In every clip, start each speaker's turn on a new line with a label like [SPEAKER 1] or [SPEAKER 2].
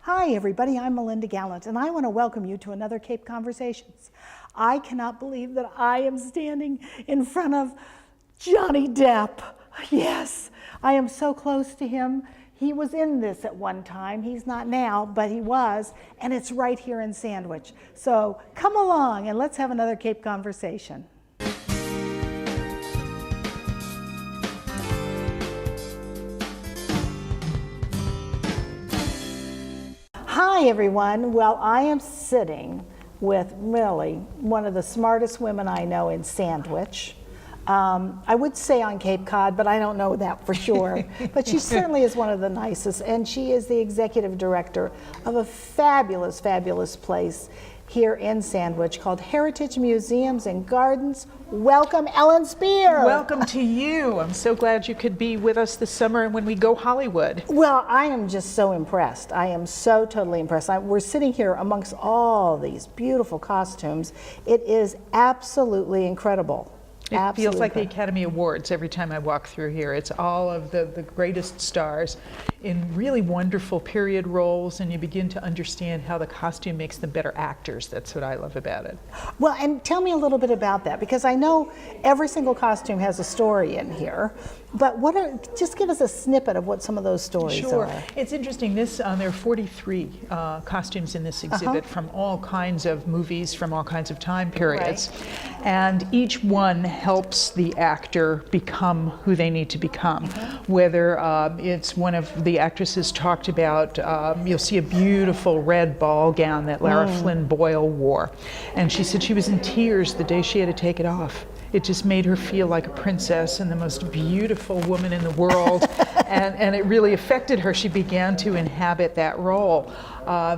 [SPEAKER 1] Hi everybody, I'm Melinda Gallant and I want to welcome you to another Cape Conversations. I cannot believe that I am standing in front of Johnny Depp. Yes, I am so close to him. He was in this at one time. He's not now, but he was, and it's right here in Sandwich. So come along and let's have another Cape Conversation. Hi everyone. Well, I am sitting with really one of the smartest women I know in Sandwich. I would say on Cape Cod, but I don't know that for sure. But she certainly is one of the nicest, and she is the executive director of a fabulous, fabulous place here in Sandwich called Heritage Museums and Gardens. Welcome, Ellen Spear.
[SPEAKER 2] Welcome to you. I'm so glad you could be with us this summer when we go Hollywood.
[SPEAKER 1] Well, I am just so impressed. I am so totally impressed. We're sitting here amongst all these beautiful costumes. It is absolutely incredible.
[SPEAKER 2] It feels like the Academy Awards every time I walk through here. It's all of the greatest stars in really wonderful period roles, and you begin to understand how the costume makes them better actors. That's what I love about it.
[SPEAKER 1] Well, and tell me a little bit about that, because I know every single costume has a story in here, but just give us a snippet of what some of those stories are.
[SPEAKER 2] Sure. It's interesting. There are 43 costumes in this exhibit from all kinds of movies, from all kinds of time periods. Right. And each one helps the actor become who they need to become. Whether it's one of the actresses talked about, you'll see a beautiful red ball gown that Lara Flynn Boyle wore. And she said she was in tears the day she had to take it off. It just made her feel like a princess and the most beautiful woman in the world. and it really affected her. She began to inhabit that role.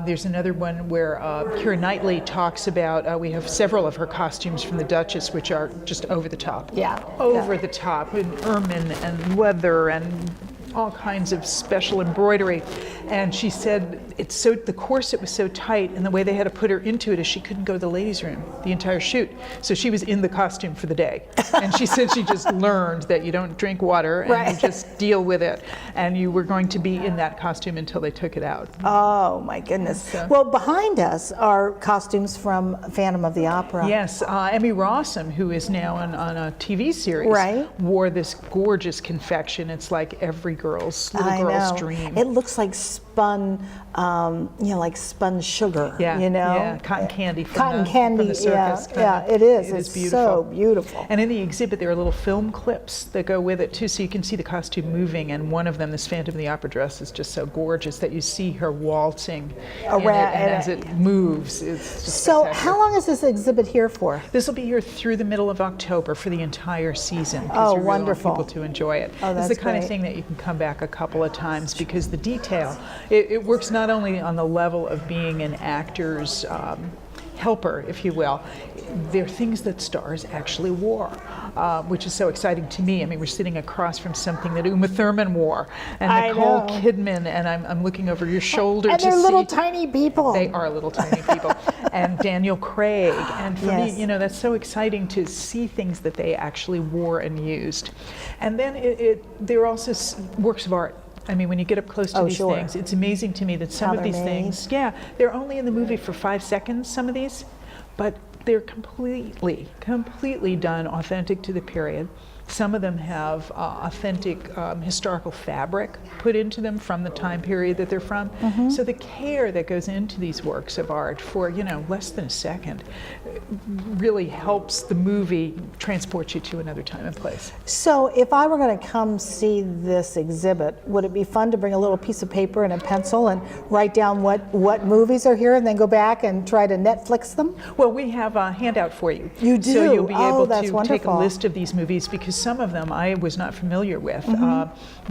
[SPEAKER 2] There's another one where Keira Knightley talks about, we have several of her costumes from the Duchess, which are just over the top.
[SPEAKER 1] Yeah.
[SPEAKER 2] Over the top, in ermine and leather and all kinds of special embroidery. And she said the corset was so tight, and the way they had to put her into it is she couldn't go to the ladies' room the entire shoot. So she was in the costume for the day. And she said she just learned that you don't drink water and you just deal with it. And you were going to be in that costume until they took it out.
[SPEAKER 1] Oh my goodness. So, well, behind us are costumes from Phantom of the Opera.
[SPEAKER 2] Yes, Emmy Rossum, who is now on a TV series, wore this gorgeous confection. It's like every little girl's dream.
[SPEAKER 1] It looks like spun, like spun sugar.
[SPEAKER 2] Yeah,
[SPEAKER 1] you know,
[SPEAKER 2] yeah, cotton candy from the circus.
[SPEAKER 1] Yeah, it is.
[SPEAKER 2] It's
[SPEAKER 1] beautiful. So beautiful.
[SPEAKER 2] And in the exhibit, there are little film clips that go with it too, so you can see the costume moving. And one of them, this Phantom of the Opera dress, is just so gorgeous that you see her waltzing around, and as it moves, it's just
[SPEAKER 1] so.
[SPEAKER 2] spectacular.
[SPEAKER 1] How long is this exhibit here for?
[SPEAKER 2] This will be here through the middle of October for the entire season.
[SPEAKER 1] Oh,
[SPEAKER 2] we really
[SPEAKER 1] wonderful!
[SPEAKER 2] Want people to enjoy it.
[SPEAKER 1] Oh, that's
[SPEAKER 2] it's the kind
[SPEAKER 1] great.
[SPEAKER 2] of thing that you can come back a couple of times because the detail. It works not only on the level of being an actor's helper, if you will. They're things that stars actually wore, which is so exciting to me. I mean, we're sitting across from something that Uma Thurman wore, and Nicole Kidman, and I'm looking over your shoulder
[SPEAKER 1] and
[SPEAKER 2] to
[SPEAKER 1] they're
[SPEAKER 2] see.
[SPEAKER 1] little tiny people.
[SPEAKER 2] They are little tiny people. And Daniel Craig. And for me, that's so exciting to see things that they actually wore and used. And then they're also works of art. I mean, when you get up close to these things, it's amazing to me that some of these things, they're only in the movie for 5 seconds, some of these, but they're completely done authentic to the period. Some of them have authentic historical fabric put into them from the time period that they're from. So the care that goes into these works of art for, less than a second really helps the movie transport you to another time and place.
[SPEAKER 1] So if I were going to come see this exhibit, would it be fun to bring a little piece of paper and a pencil and write down what movies are here and then go back and try to Netflix them?
[SPEAKER 2] Well, we have a handout for you.
[SPEAKER 1] You do?
[SPEAKER 2] So you'll be able to
[SPEAKER 1] wonderful.
[SPEAKER 2] Take a list of these movies, because some of them I was not familiar with.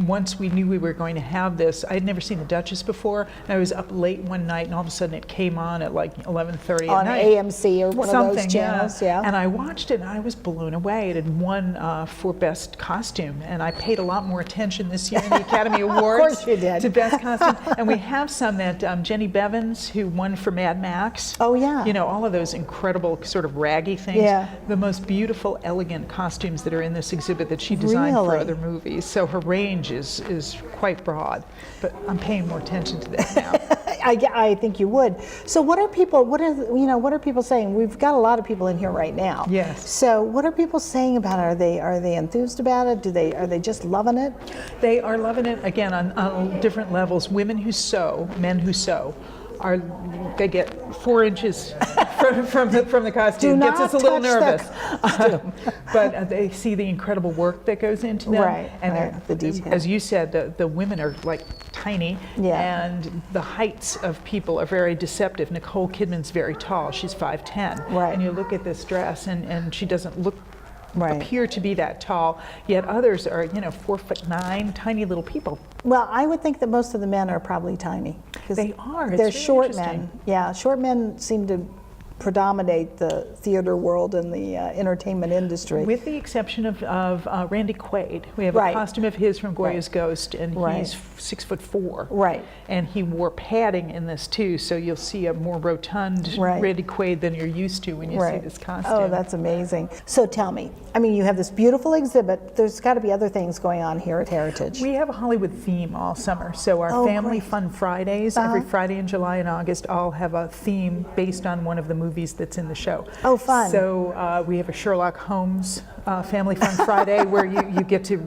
[SPEAKER 2] Once we knew we were going to have this, I had never seen The Duchess before, and I was up late one night, and all of a sudden it came on at like 11:30 at night.
[SPEAKER 1] On AMC or one of those channels,
[SPEAKER 2] And I watched it, and I was blown away. It had won for Best Costume, and I paid a lot more attention this year in the Academy Awards
[SPEAKER 1] of course you did.
[SPEAKER 2] to Best Costume. And we have some that Jenny Bevins, who won for Mad Max.
[SPEAKER 1] Oh, yeah.
[SPEAKER 2] All of those incredible sort of raggy things.
[SPEAKER 1] Yeah.
[SPEAKER 2] The most beautiful, elegant costumes that are in this exhibit that she designed for other movies. So her range is quite broad, but I'm paying more attention to that now.
[SPEAKER 1] I think you would. So what are people saying? We've got a lot of people in here right now.
[SPEAKER 2] Yes.
[SPEAKER 1] So what are people saying about it? Are they enthused about it? Are they just loving it?
[SPEAKER 2] They are loving it, again, on different levels. Women who sew, men who sew, they get 4 inches from the costume.
[SPEAKER 1] Do
[SPEAKER 2] Gets us a
[SPEAKER 1] not
[SPEAKER 2] little
[SPEAKER 1] touch
[SPEAKER 2] nervous. But they see the incredible work that goes into them.
[SPEAKER 1] Right,
[SPEAKER 2] And
[SPEAKER 1] right, the detail.
[SPEAKER 2] as you said, the women are like tiny,
[SPEAKER 1] Yeah.
[SPEAKER 2] and the heights of people are very deceptive. Nicole Kidman's very tall. She's 5'10".
[SPEAKER 1] Right.
[SPEAKER 2] And you look at this dress, and she doesn't
[SPEAKER 1] Right.
[SPEAKER 2] appear to be that tall, yet others are, 4'9", tiny little people.
[SPEAKER 1] Well, I would think that most of the men are probably tiny. 'Cause
[SPEAKER 2] They are. It's
[SPEAKER 1] They're
[SPEAKER 2] really
[SPEAKER 1] short
[SPEAKER 2] interesting.
[SPEAKER 1] men. Yeah, short men seem to predominate the theater world and the entertainment industry.
[SPEAKER 2] With the exception of Randy Quaid. We have
[SPEAKER 1] Right.
[SPEAKER 2] a costume of his from Goya's
[SPEAKER 1] Right.
[SPEAKER 2] Ghost, and
[SPEAKER 1] Right.
[SPEAKER 2] he's 6'4".
[SPEAKER 1] Right.
[SPEAKER 2] And he wore padding in this too, so you'll see a more rotund
[SPEAKER 1] Right.
[SPEAKER 2] Randy Quaid than you're used to when you see
[SPEAKER 1] Right.
[SPEAKER 2] this costume.
[SPEAKER 1] Oh, that's amazing. So tell me, you have this beautiful exhibit. There's got to be other things going on here at Heritage.
[SPEAKER 2] We have a Hollywood theme all summer. So our
[SPEAKER 1] Oh,
[SPEAKER 2] Family
[SPEAKER 1] great.
[SPEAKER 2] Fun Fridays, every Friday in July and August, all have a theme based on one of the movies that's in the show.
[SPEAKER 1] Oh, fun.
[SPEAKER 2] So we have a Sherlock Holmes Family Fun Friday where you get to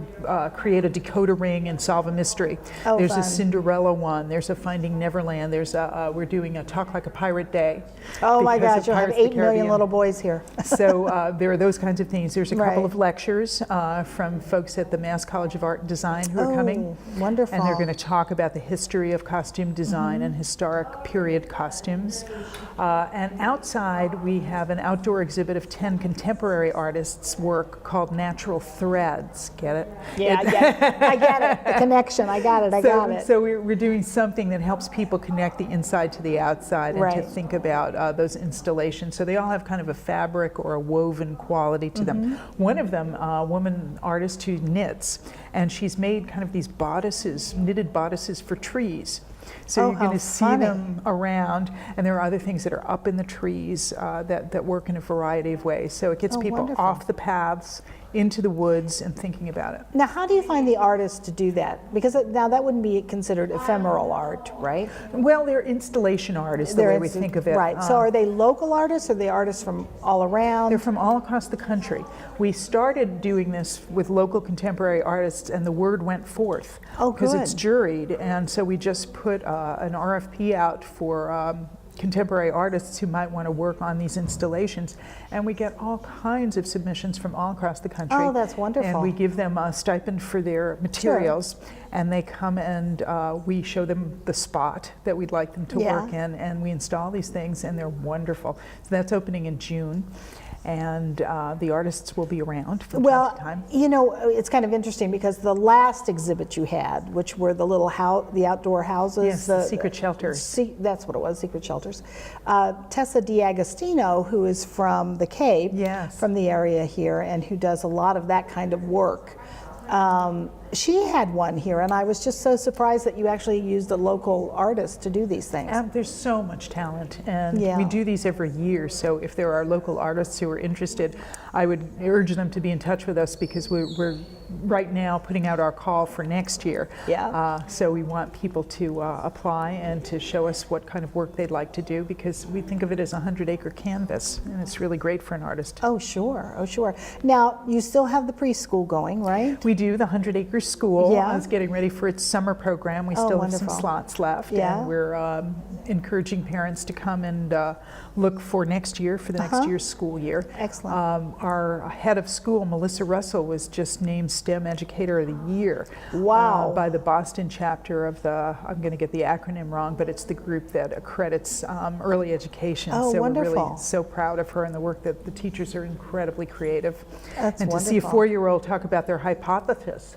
[SPEAKER 2] create a decoder ring and solve a mystery.
[SPEAKER 1] Oh,
[SPEAKER 2] There's
[SPEAKER 1] fun.
[SPEAKER 2] a Cinderella one. There's a Finding Neverland. We're doing a Talk Like a Pirate Day.
[SPEAKER 1] Oh my
[SPEAKER 2] because
[SPEAKER 1] gosh,
[SPEAKER 2] of
[SPEAKER 1] you'll have
[SPEAKER 2] Pirates of
[SPEAKER 1] 8
[SPEAKER 2] the
[SPEAKER 1] million
[SPEAKER 2] Caribbean.
[SPEAKER 1] little boys here.
[SPEAKER 2] So there are those kinds of things. There's a couple
[SPEAKER 1] Right.
[SPEAKER 2] of lectures from folks at the Mass College of Art and Design who are coming.
[SPEAKER 1] Wonderful.
[SPEAKER 2] And they're going to talk about the history of costume design and historic period costumes. And outside, we have an outdoor exhibit of 10 contemporary artists' work called Natural Threads. Get it?
[SPEAKER 1] Yeah, I get it. The connection. I got it.
[SPEAKER 2] So we're doing something that helps people connect the inside to the outside and to
[SPEAKER 1] Right.
[SPEAKER 2] think about those installations. So they all have kind of a fabric or a woven quality to them. One of them, a woman artist who knits, and she's made kind of these bodices, knitted bodices for trees. So
[SPEAKER 1] Oh,
[SPEAKER 2] you're going
[SPEAKER 1] how
[SPEAKER 2] to see
[SPEAKER 1] funny.
[SPEAKER 2] them around, and there are other things that are up in the trees that work in a variety of ways. So it gets
[SPEAKER 1] Oh,
[SPEAKER 2] people
[SPEAKER 1] wonderful.
[SPEAKER 2] off the paths, into the woods, and thinking about it.
[SPEAKER 1] Now, how do you find the artists to do that? Because now that wouldn't be considered ephemeral art, right?
[SPEAKER 2] Well, they're installation artists, the way we think of it.
[SPEAKER 1] Right. So are they local artists, or are they artists from all around?
[SPEAKER 2] They're from all across the country. We started doing this with local contemporary artists, and the word went forth.
[SPEAKER 1] Oh,
[SPEAKER 2] because it's
[SPEAKER 1] good.
[SPEAKER 2] juried, and so we just put an RFP out for contemporary artists who might want to work on these installations, and we get all kinds of submissions from all across the country.
[SPEAKER 1] Oh, that's wonderful.
[SPEAKER 2] And we give them a stipend for their materials, and they come and we show them the spot that we'd like them to
[SPEAKER 1] Yeah.
[SPEAKER 2] work in, and we install these things, and they're wonderful. So that's opening in June, and the artists will be around from time to time.
[SPEAKER 1] It's kind of interesting because the last exhibit you had, which were the little the outdoor houses,
[SPEAKER 2] Yes, the secret shelters.
[SPEAKER 1] That's what it was, secret shelters. Tessa D'Agostino, who is from the Cape,
[SPEAKER 2] Yes.
[SPEAKER 1] from the area here, and who does a lot of that kind of work. She had one here, and I was just so surprised that you actually used a local artist to do these things.
[SPEAKER 2] There's so much talent, and
[SPEAKER 1] Yeah.
[SPEAKER 2] we do these every year. So if there are local artists who are interested, I would urge them to be in touch with us, because we're right now putting out our call for next year.
[SPEAKER 1] Yeah.
[SPEAKER 2] So we want people to apply and to show us what kind of work they'd like to do, because we think of it as a 100-acre canvas, and it's really great for an artist.
[SPEAKER 1] Oh, sure. Oh, sure. Now, you still have the preschool going, right?
[SPEAKER 2] We do. The 100-acre school
[SPEAKER 1] Yeah.
[SPEAKER 2] is getting ready for its summer program. We
[SPEAKER 1] Oh,
[SPEAKER 2] still have some
[SPEAKER 1] wonderful.
[SPEAKER 2] slots left,
[SPEAKER 1] Yeah.
[SPEAKER 2] and we're encouraging parents to come and look for next year, for the next year's school year.
[SPEAKER 1] Excellent.
[SPEAKER 2] Our head of school, Melissa Russell, was just named STEM Educator of the Year.
[SPEAKER 1] Wow.
[SPEAKER 2] By the Boston chapter of I'm going to get the acronym wrong, but it's the group that accredits early education.
[SPEAKER 1] Oh,
[SPEAKER 2] so we're
[SPEAKER 1] wonderful.
[SPEAKER 2] really so proud of her and the work that the teachers are incredibly creative.
[SPEAKER 1] That's
[SPEAKER 2] and to see a
[SPEAKER 1] wonderful.
[SPEAKER 2] 4-year-old talk about their hypothesis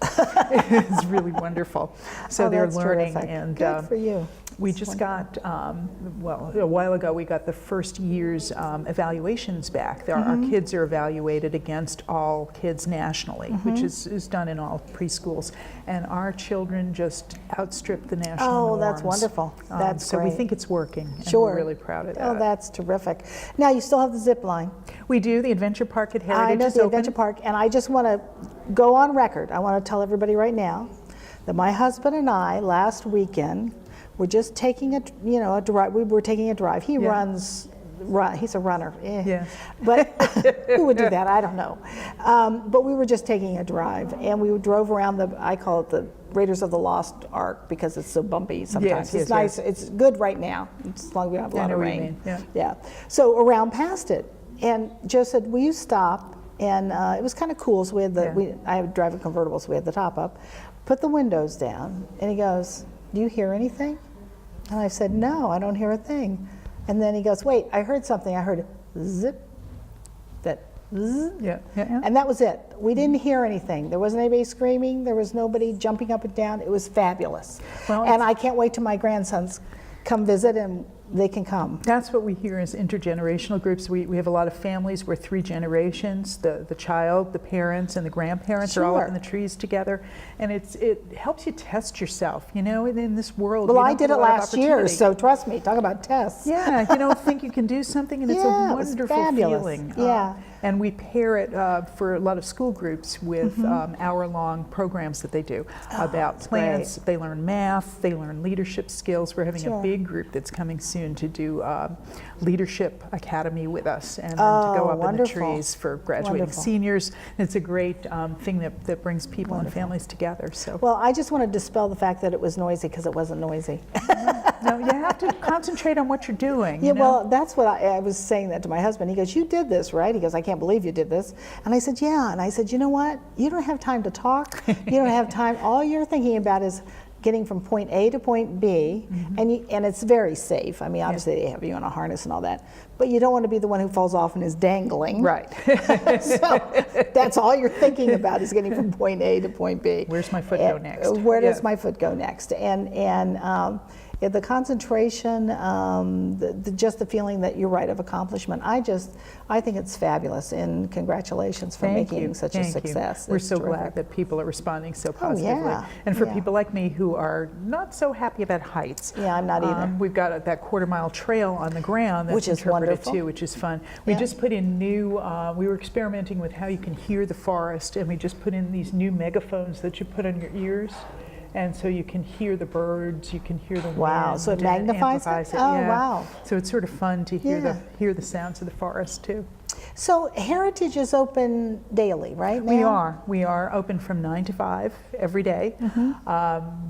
[SPEAKER 2] is really wonderful. So
[SPEAKER 1] Oh,
[SPEAKER 2] they're
[SPEAKER 1] that's
[SPEAKER 2] learning,
[SPEAKER 1] terrific.
[SPEAKER 2] and
[SPEAKER 1] Good for you.
[SPEAKER 2] we just got, a while ago, we got the first year's evaluations back. Our kids are evaluated against all kids nationally, which is done in all preschools. And our children just outstrip the national
[SPEAKER 1] Oh, that's
[SPEAKER 2] norms.
[SPEAKER 1] wonderful. That's
[SPEAKER 2] so we
[SPEAKER 1] great.
[SPEAKER 2] think it's working, and
[SPEAKER 1] Sure.
[SPEAKER 2] we're really proud of that.
[SPEAKER 1] Oh, that's terrific. Now, you still have the zip line.
[SPEAKER 2] We do. The Adventure Park at Heritage
[SPEAKER 1] I know
[SPEAKER 2] is
[SPEAKER 1] the
[SPEAKER 2] open.
[SPEAKER 1] Adventure Park, and I just want to go on record. I want to tell everybody right now that my husband and I, last weekend, we're just taking a drive. We were taking a drive. He he's a runner.
[SPEAKER 2] Yeah.
[SPEAKER 1] But who would do that? I don't know. But we were just taking a drive, and we drove around I call it the Raiders of the Lost Ark because it's so bumpy sometimes. It's nice. It's good right now, as long as we don't have a lot of rain. Yeah. So around past it, and Joe said, "Will you stop?" And it was kind of cool. So we had I drive a convertible, so we had the top up. Put the windows down, and he goes, "Do you hear anything?" And I said, "No, I don't hear a thing." And then he goes, "Wait, I heard something. I heard zip, that zzz."
[SPEAKER 2] Yeah.
[SPEAKER 1] And that was it. We didn't hear anything. There wasn't anybody screaming. There was nobody jumping up and down. It was fabulous.
[SPEAKER 2] Well,
[SPEAKER 1] and I can't wait till my grandsons come visit and they can come.
[SPEAKER 2] That's what we hear as intergenerational groups. We have a lot of families where 3 generations, the child, the parents, and the grandparents are all up in the trees together. And it helps you test yourself, in this world.
[SPEAKER 1] Well, I did it last year, so trust me, talk about tests.
[SPEAKER 2] Yeah, you don't think you can do something, and it's a wonderful feeling.
[SPEAKER 1] Yeah.
[SPEAKER 2] And we pair it for a lot of school groups with hour-long programs that they do about plants. They learn math, they learn leadership skills. We're having a big group that's coming soon to do Leadership Academy with us, and then to go up in the trees for graduating seniors. And it's a great thing that brings people and families together. So.
[SPEAKER 1] Well, I just want to dispel the fact that it was noisy, because it wasn't noisy.
[SPEAKER 2] No, you have to concentrate on what you're doing.
[SPEAKER 1] Yeah, well, that's what I was saying that to my husband. He goes, "You did this, right?" He goes, "I can't believe you did this." And I said, "Yeah." And I said, "You know what? You don't have time to talk. You don't have time. All you're thinking about is getting from point A to point B, and it's very safe. I mean, obviously they have you in a harness and all that, but you don't want to be the one who falls off and is dangling.
[SPEAKER 2] Right.
[SPEAKER 1] So that's all you're thinking about, is getting from point A to point B.
[SPEAKER 2] Where's my foot go next?
[SPEAKER 1] Where does my foot go next? And the concentration, just the feeling that you're right, of accomplishment. I think it's fabulous, and congratulations for making such a success.
[SPEAKER 2] We're so glad that people are responding so positively. And for people like me who are not so happy about heights.
[SPEAKER 1] Yeah, I'm not either.
[SPEAKER 2] We've got that quarter-mile trail on the ground that's interpreted too, which is fun. We just put in new, we were experimenting with how you can hear the forest, and we just put in these new megaphones that you put on your ears. And so you can hear the birds, you can hear the wind.
[SPEAKER 1] Wow, so it magnifies it? Oh, wow.
[SPEAKER 2] So it's sort of fun to hear the sounds of the forest too.
[SPEAKER 1] So Heritage is open daily, right now?
[SPEAKER 2] We are open from 9 to 5 every day.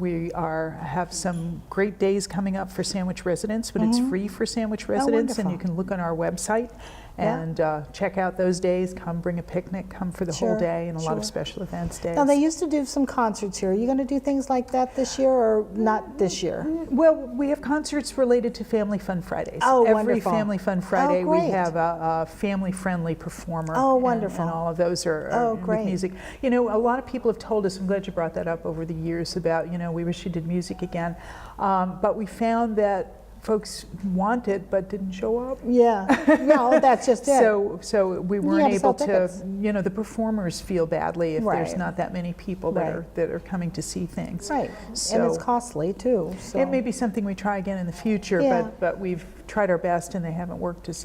[SPEAKER 2] We have some great days coming up for Sandwich residents, but it's free for Sandwich residents, and you can look on our website and check out those days. Come bring a picnic, come for the whole day, and a lot of special events days.
[SPEAKER 1] Now, they used to do some concerts here. Are you going to do things like that this year, or not this year?
[SPEAKER 2] Well, we have concerts related to Family Fun Fridays.
[SPEAKER 1] Oh,
[SPEAKER 2] Every
[SPEAKER 1] wonderful.
[SPEAKER 2] Family Fun Friday,
[SPEAKER 1] Oh,
[SPEAKER 2] we
[SPEAKER 1] great.
[SPEAKER 2] have a family-friendly performer.
[SPEAKER 1] Oh, wonderful.
[SPEAKER 2] And all of those are
[SPEAKER 1] great.
[SPEAKER 2] with music. You know, a lot of people have told us, I'm glad you brought that up over the years, about, we wish you did music again. But we found that folks want it but didn't show up.
[SPEAKER 1] Yeah, no, that's just it.
[SPEAKER 2] So we weren't able to, the performers feel badly if there's not that many people that are coming to see things.
[SPEAKER 1] Right,
[SPEAKER 2] So
[SPEAKER 1] and it's costly too. So.
[SPEAKER 2] it may be something we try again in the future, but we've tried our best and they haven't worked as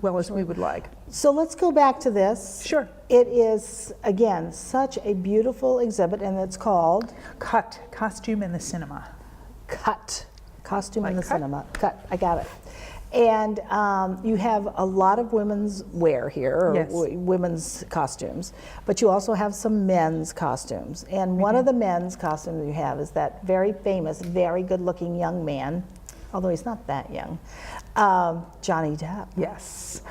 [SPEAKER 2] well as we would like.
[SPEAKER 1] So let's go back to this.
[SPEAKER 2] Sure.
[SPEAKER 1] It is, again, such a beautiful exhibit, and it's called?
[SPEAKER 2] Cut, Costume in the Cinema.
[SPEAKER 1] Cut. Costume in the Cinema. Cut, I got it. And you have a lot of women's wear here, or women's costumes, but you also have some men's costumes. And one of the men's costumes you have is that very famous, very good-looking young man, although he's not that young, Johnny Depp.
[SPEAKER 2] Yes.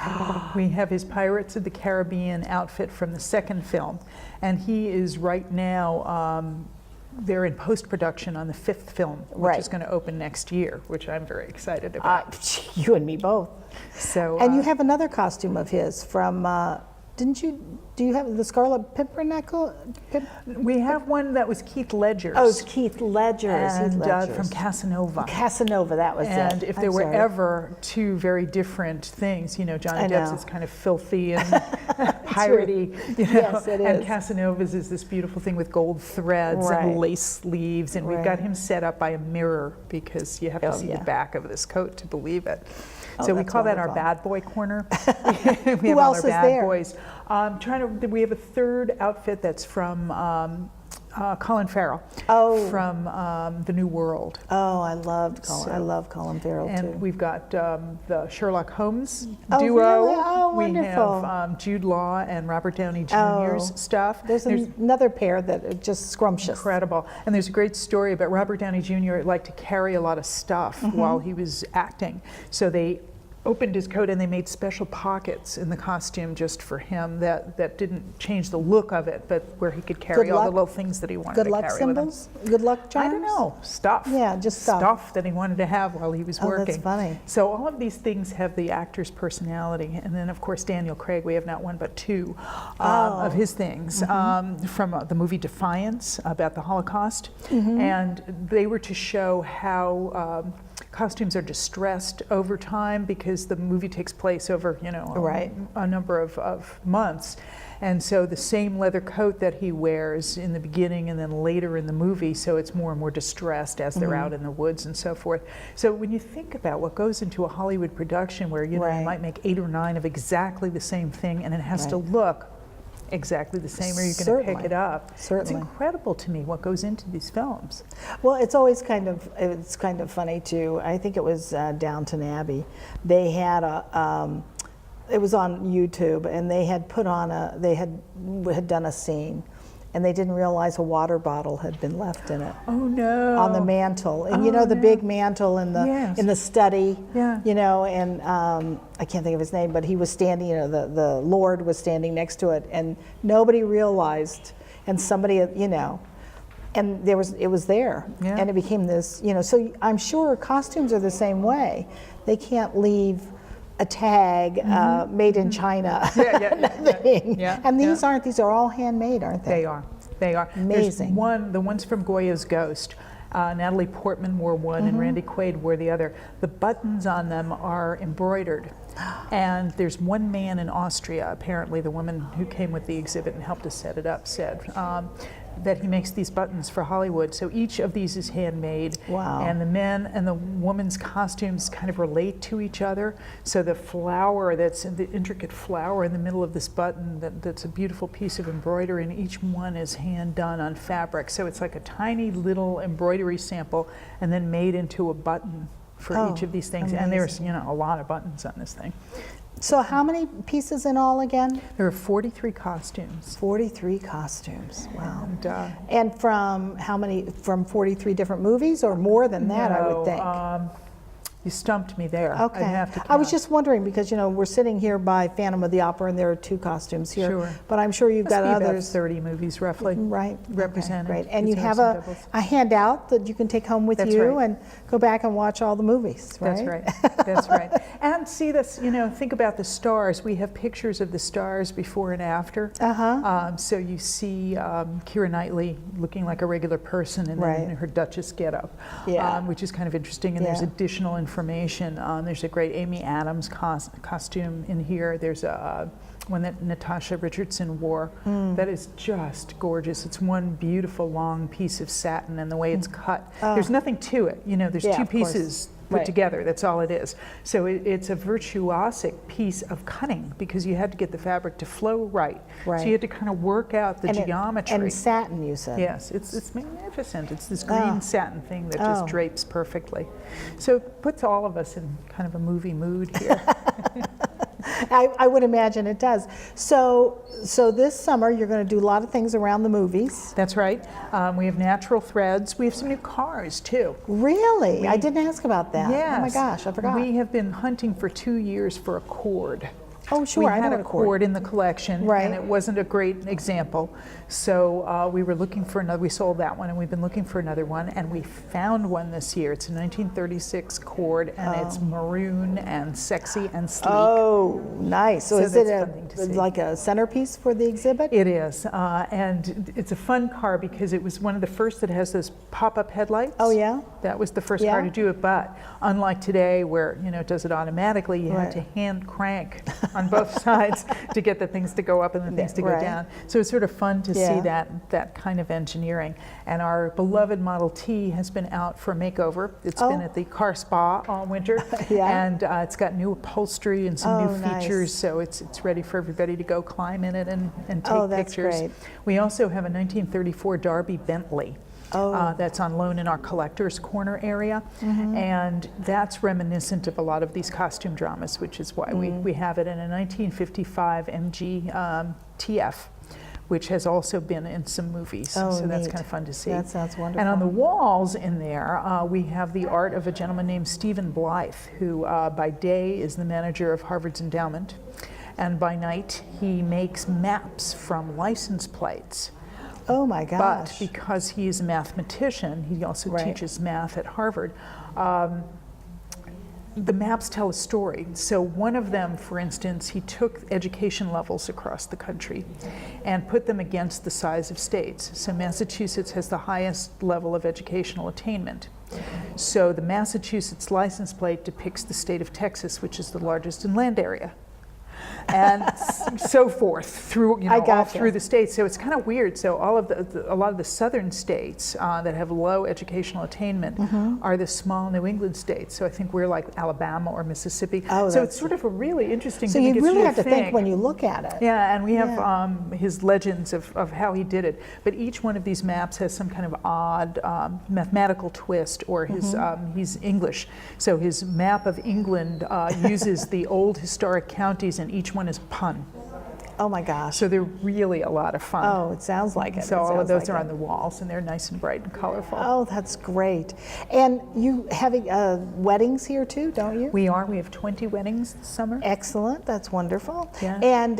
[SPEAKER 2] We have his Pirates of the Caribbean outfit from the second film, and he is right now they're in post-production on the 5th film, which is going to open next year, which I'm very excited about.
[SPEAKER 1] You and me both.
[SPEAKER 2] So,
[SPEAKER 1] and you have another costume of his from, do you have the Scarlet Pimpernel?
[SPEAKER 2] We have one that was Keith Ledger's.
[SPEAKER 1] Oh, it's Keith Ledger's.
[SPEAKER 2] And from Casanova.
[SPEAKER 1] Casanova, that was it.
[SPEAKER 2] And if there were ever two very different things, Johnny Depp's is kind of filthy and piratey,
[SPEAKER 1] Yes, it is.
[SPEAKER 2] And Casanova's is this beautiful thing with gold threads and lace sleeves, and we've got him set up by a mirror because you have to see the back of this coat to believe it. So we call that our bad boy corner. We have all our bad boys. We have a third outfit that's from Colin Farrell from The New World.
[SPEAKER 1] Oh, I love Colin Farrell too.
[SPEAKER 2] And we've got the Sherlock Holmes
[SPEAKER 1] Oh,
[SPEAKER 2] duo.
[SPEAKER 1] really? Oh,
[SPEAKER 2] we
[SPEAKER 1] wonderful.
[SPEAKER 2] have Jude Law and Robert Downey Jr.'s stuff.
[SPEAKER 1] There's another pair that are just scrumptious.
[SPEAKER 2] Incredible. And there's a great story about Robert Downey Jr. liked to carry a lot of stuff while he was acting. So they opened his coat and they made special pockets in the costume just for him that didn't change the look of it, but where he could carry all the little things that he wanted to carry with him.
[SPEAKER 1] Good luck symbols? Good luck charms?
[SPEAKER 2] I don't know. Stuff.
[SPEAKER 1] Yeah, just stuff.
[SPEAKER 2] Stuff that he wanted to have while he was working.
[SPEAKER 1] Oh, that's funny.
[SPEAKER 2] So all of these things have the actor's personality. And then, of course, Daniel Craig, we have not one but two of his things from the movie Defiance about the Holocaust. And they were to show how costumes are distressed over time because the movie takes place over, a number of months. And so the same leather coat that he wears in the beginning and then later in the movie, so it's more and more distressed as they're out in the woods and so forth. So when you think about what goes into a Hollywood production where, you might make 8 or 9 of exactly the same thing and it has to look exactly the same or you're going to pick it up. It's incredible to me what goes into these films.
[SPEAKER 1] Well, it's always kind of funny too. I think it was Downton Abbey. They had it was on YouTube, and they had had done a scene, and they didn't realize a water bottle had been left in it.
[SPEAKER 2] Oh no!
[SPEAKER 1] On the mantle, and the big mantle in the study. Yeah. And I can't think of his name, but he was standing. The Lord was standing next to it, and nobody realized. And somebody, and it was there, and it became this. So I'm sure costumes are the same way. They can't leave a tag made in China. And these aren't. These are all handmade, aren't they?
[SPEAKER 2] They are. They are.
[SPEAKER 1] Amazing.
[SPEAKER 2] There's the ones from Goya's Ghost. Natalie Portman wore one and Randy Quaid wore the other. The buttons on them are embroidered. And there's one man in Austria, apparently the woman who came with the exhibit and helped us set it up said, that he makes these buttons for Hollywood. So each of these is handmade.
[SPEAKER 1] Wow.
[SPEAKER 2] And the men and the woman's costumes kind of relate to each other. So the flower, the intricate flower in the middle of this button, that's a beautiful piece of embroidery, and each one is hand done on fabric. So it's like a tiny little embroidery sample and then made into a button for each of these things.
[SPEAKER 1] Amazing.
[SPEAKER 2] And there's a lot of buttons on this thing.
[SPEAKER 1] So how many pieces in all again?
[SPEAKER 2] There are 43 costumes.
[SPEAKER 1] 43 costumes. Wow.
[SPEAKER 2] And
[SPEAKER 1] from how many? From 43 different movies, or more than that? I would think.
[SPEAKER 2] You stumped me there.
[SPEAKER 1] Okay.
[SPEAKER 2] I'd have to count.
[SPEAKER 1] I was just wondering because we're sitting here by Phantom of the Opera, and there are 2 costumes here.
[SPEAKER 2] Sure.
[SPEAKER 1] But I'm sure you've got others.
[SPEAKER 2] About 30 movies roughly.
[SPEAKER 1] Right.
[SPEAKER 2] Represented.
[SPEAKER 1] Okay, great. And you
[SPEAKER 2] It's
[SPEAKER 1] have
[SPEAKER 2] mostly doubles.
[SPEAKER 1] a handout that you can take home with
[SPEAKER 2] That's
[SPEAKER 1] you
[SPEAKER 2] right.
[SPEAKER 1] and go back and watch all the movies. Right?
[SPEAKER 2] That's right. That's right. And see this. Think about the stars. We have pictures of the stars before and after. So you see Keira Knightley looking like a regular person, and then her Duchess getup, which is kind of interesting. And there's additional information. There's a great Amy Adams costume in here. There's one that Natasha Richardson wore that is just gorgeous. It's one beautiful long piece of satin, and the way it's cut. There's nothing to it. There's 2 pieces put together. That's all it is. So it's a virtuosic piece of cutting because you had to get the fabric to flow right. So you had to kind of work out the geometry.
[SPEAKER 1] And satin, you said.
[SPEAKER 2] Yes, it's magnificent. It's this green satin thing that just drapes perfectly. So it puts all of us in kind of a movie mood here.
[SPEAKER 1] I would imagine it does. So this summer you're going to do a lot of things around the movies.
[SPEAKER 2] That's right. We have natural threads. We have some new cars too.
[SPEAKER 1] Really? I didn't ask about that.
[SPEAKER 2] Yes.
[SPEAKER 1] Oh my gosh, I forgot.
[SPEAKER 2] We have been hunting for 2 years for a cord.
[SPEAKER 1] Oh, sure.
[SPEAKER 2] We
[SPEAKER 1] I know
[SPEAKER 2] had
[SPEAKER 1] what
[SPEAKER 2] a cord in the collection, and it wasn't a great example. So we were looking for another. We sold that one, and we've been looking for another one, and we found one this year. It's a 1936 cord, and it's maroon and sexy and sleek.
[SPEAKER 1] Oh, nice. So is it
[SPEAKER 2] like
[SPEAKER 1] a centerpiece for the exhibit?
[SPEAKER 2] It is, and it's a fun car because it was one of the first that has those pop-up headlights.
[SPEAKER 1] Oh, yeah?
[SPEAKER 2] That was the first car to do it, but unlike today where, it does it automatically, you had to hand crank on both sides to get the things to go up and the things to go
[SPEAKER 1] Right.
[SPEAKER 2] down. So it's sort of fun to
[SPEAKER 1] Yeah.
[SPEAKER 2] see that kind of engineering. And our beloved Model T has been out for a makeover. It's been at the car spa all winter.
[SPEAKER 1] Yeah.
[SPEAKER 2] And it's got new upholstery and some new
[SPEAKER 1] nice.
[SPEAKER 2] features, so it's ready for everybody to go climb in it and take
[SPEAKER 1] Oh, that's
[SPEAKER 2] pictures.
[SPEAKER 1] great.
[SPEAKER 2] We also have a 1934 Derby Bentley. That's on loan in our collector's corner area, and that's reminiscent of a lot of these costume dramas, which is why we have it in a 1955 MG TF, which has also been in some movies,
[SPEAKER 1] Oh,
[SPEAKER 2] so that's
[SPEAKER 1] neat.
[SPEAKER 2] kind of fun to see.
[SPEAKER 1] That sounds wonderful.
[SPEAKER 2] And on the walls in there, we have the art of a gentleman named Stephen Blythe, who by day is the manager of Harvard's endowment, and by night he makes maps from license plates.
[SPEAKER 1] Oh my
[SPEAKER 2] But
[SPEAKER 1] gosh.
[SPEAKER 2] because he is a mathematician, he also
[SPEAKER 1] Right.
[SPEAKER 2] teaches math at Harvard. The maps tell a story. So one of them, for instance, he took education levels across the country and put them against the size of states. So Massachusetts has the highest level of educational attainment. So the Massachusetts license plate depicts the state of Texas, which is the largest in land area. And so forth through,
[SPEAKER 1] I
[SPEAKER 2] all
[SPEAKER 1] gotcha.
[SPEAKER 2] through the states. So it's kind of weird. So all of a lot of the southern states that have low educational attainment are the small New England states. So I think we're like Alabama or Mississippi.
[SPEAKER 1] Oh,
[SPEAKER 2] so
[SPEAKER 1] that's-
[SPEAKER 2] it's sort of a really interesting
[SPEAKER 1] So
[SPEAKER 2] thing.
[SPEAKER 1] you
[SPEAKER 2] It gets
[SPEAKER 1] really
[SPEAKER 2] you
[SPEAKER 1] have to think when you look at it.
[SPEAKER 2] Yeah, and we have his legends of how he did it. But each one of these maps has some kind of odd mathematical twist, or his he's English. So his map of England uses the old historic counties, and each one is a pun.
[SPEAKER 1] Oh my gosh.
[SPEAKER 2] So they're really a lot of fun.
[SPEAKER 1] Oh, it sounds like it.
[SPEAKER 2] So
[SPEAKER 1] It
[SPEAKER 2] all of
[SPEAKER 1] sounds
[SPEAKER 2] those
[SPEAKER 1] like
[SPEAKER 2] are
[SPEAKER 1] it.
[SPEAKER 2] on the walls, and they're nice and bright and colorful.
[SPEAKER 1] Oh, that's great. And you having weddings here too, don't you?
[SPEAKER 2] We have 20 weddings this summer.
[SPEAKER 1] Excellent. That's wonderful.
[SPEAKER 2] Yeah.
[SPEAKER 1] And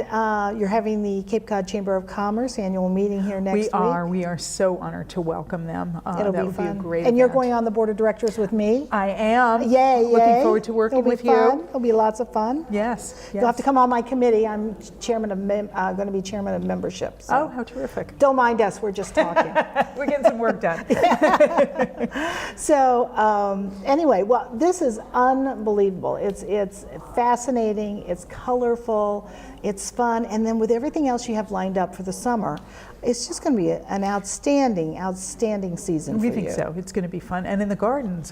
[SPEAKER 1] you're having the Cape Cod Chamber of Commerce annual meeting here next week.
[SPEAKER 2] We are so honored to welcome them.
[SPEAKER 1] It'll
[SPEAKER 2] that
[SPEAKER 1] be
[SPEAKER 2] would
[SPEAKER 1] fun.
[SPEAKER 2] be a great
[SPEAKER 1] and you're
[SPEAKER 2] event.
[SPEAKER 1] going on the board of directors with me.
[SPEAKER 2] I am.
[SPEAKER 1] Yay!
[SPEAKER 2] Looking forward to working
[SPEAKER 1] It'll be
[SPEAKER 2] with
[SPEAKER 1] fun.
[SPEAKER 2] you.
[SPEAKER 1] It'll be lots of fun.
[SPEAKER 2] Yes.
[SPEAKER 1] You'll have to come on my committee. I'm chairman of going to be chairman of membership. So.
[SPEAKER 2] Oh, how terrific.
[SPEAKER 1] Don't mind us. We're just talking.
[SPEAKER 2] We're getting some work done.
[SPEAKER 1] So anyway, well, this is unbelievable. It's fascinating. It's colorful. It's fun. And then with everything else you have lined up for the summer, it's just going to be an outstanding season for
[SPEAKER 2] We
[SPEAKER 1] you.
[SPEAKER 2] think so. It's going to be fun. And in the gardens,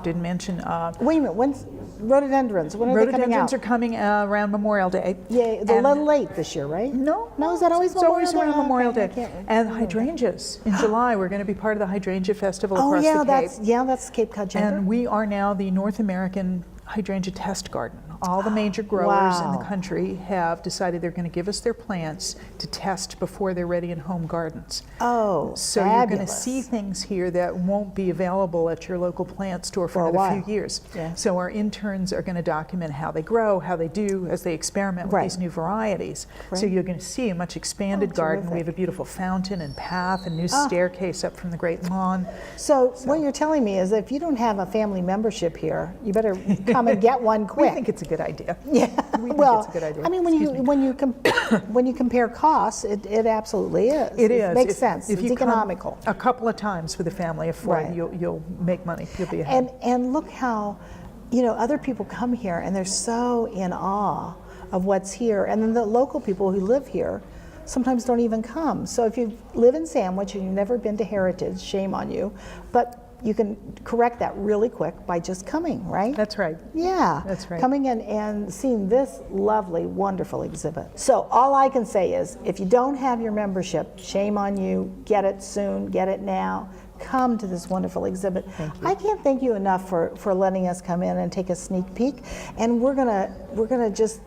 [SPEAKER 2] didn't mention
[SPEAKER 1] Wait a minute. When's rhododendrons? When are they coming
[SPEAKER 2] rhododendrons
[SPEAKER 1] out?
[SPEAKER 2] are coming around Memorial Day.
[SPEAKER 1] Yeah, they're a
[SPEAKER 2] And-
[SPEAKER 1] little late this year, right?
[SPEAKER 2] No,
[SPEAKER 1] is that always
[SPEAKER 2] it's always
[SPEAKER 1] Memorial Day?
[SPEAKER 2] around Memorial
[SPEAKER 1] Okay, I
[SPEAKER 2] Day.
[SPEAKER 1] can't
[SPEAKER 2] And
[SPEAKER 1] remember.
[SPEAKER 2] hydrangeas in July. We're going to be part of the hydrangea festival
[SPEAKER 1] Oh
[SPEAKER 2] across
[SPEAKER 1] yeah,
[SPEAKER 2] the Cape.
[SPEAKER 1] that's Cape Cod Chamber.
[SPEAKER 2] And we are now the North American hydrangea test garden. All the major growers in the
[SPEAKER 1] Wow.
[SPEAKER 2] country have decided they're going to give us their plants to test before they're ready in home gardens.
[SPEAKER 1] Oh,
[SPEAKER 2] So you're going to
[SPEAKER 1] fabulous.
[SPEAKER 2] see things here that won't be available at your local plant store
[SPEAKER 1] For
[SPEAKER 2] for
[SPEAKER 1] a
[SPEAKER 2] another
[SPEAKER 1] while.
[SPEAKER 2] few years.
[SPEAKER 1] Yeah.
[SPEAKER 2] So our interns are going to document how they grow, how they do as they experiment with
[SPEAKER 1] Right.
[SPEAKER 2] these new varieties. So
[SPEAKER 1] Right.
[SPEAKER 2] you're going to see a much expanded
[SPEAKER 1] Oh,
[SPEAKER 2] garden. We
[SPEAKER 1] terrific.
[SPEAKER 2] have a beautiful fountain and path, a new staircase up from the great lawn.
[SPEAKER 1] So what you're telling me is if you don't have a family membership here, you better come and get one
[SPEAKER 2] We
[SPEAKER 1] quick.
[SPEAKER 2] think it's a good idea.
[SPEAKER 1] Yeah.
[SPEAKER 2] We think
[SPEAKER 1] Well,
[SPEAKER 2] it's a good idea.
[SPEAKER 1] I mean, when you compare costs, it absolutely is.
[SPEAKER 2] It is.
[SPEAKER 1] makes
[SPEAKER 2] If-
[SPEAKER 1] sense.
[SPEAKER 2] if
[SPEAKER 1] It's
[SPEAKER 2] you come
[SPEAKER 1] economical.
[SPEAKER 2] a couple of times with a family of four,
[SPEAKER 1] Right.
[SPEAKER 2] you'll make money. You'll be ahead.
[SPEAKER 1] And look how, other people come here and they're so in awe of what's here, and then the local people who live here sometimes don't even come. So if you live in Sandwich and you've never been to Heritage, shame on you, but you can correct that really quick by just coming, right?
[SPEAKER 2] That's right.
[SPEAKER 1] Yeah.
[SPEAKER 2] That's right.
[SPEAKER 1] Coming in and seeing this lovely, wonderful exhibit. So all I can say is, if you don't have your membership, shame on you. Get it soon. Get it now. Come to this wonderful exhibit. I can't thank you enough for letting us come in and take a sneak peek. And we're gonna just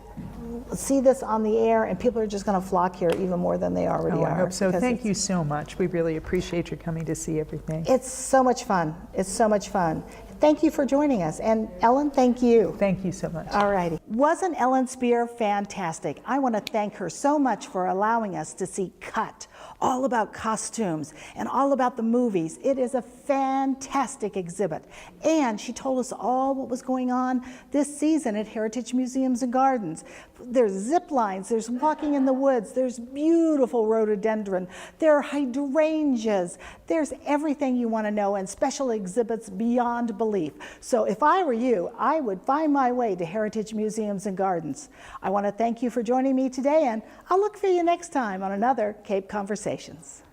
[SPEAKER 1] see this on the air, and people are just going to flock here even more than they already
[SPEAKER 2] Oh,
[SPEAKER 1] are.
[SPEAKER 2] I hope so.
[SPEAKER 1] because
[SPEAKER 2] Thank
[SPEAKER 1] it's-
[SPEAKER 2] you so much. We really appreciate your coming to see everything.
[SPEAKER 1] It's so much fun. It's so much fun. Thank you for joining us. And Ellen, thank you.
[SPEAKER 2] Thank you so much.
[SPEAKER 1] All righty. Wasn't Ellen Spear fantastic? I want to thank her so much for allowing us to see Cut, all about costumes and all about the movies. It is a fantastic exhibit. And she told us all what was going on this season at Heritage Museums and Gardens. There's zip lines, there's walking in the woods, there's beautiful rhododendron, there are hydrangeas, There's everything you want to know and special exhibits beyond belief. So if I were you, I would find my way to Heritage Museums and Gardens. I want to thank you for joining me today, and I'll look for you next time on another Cape Conversations.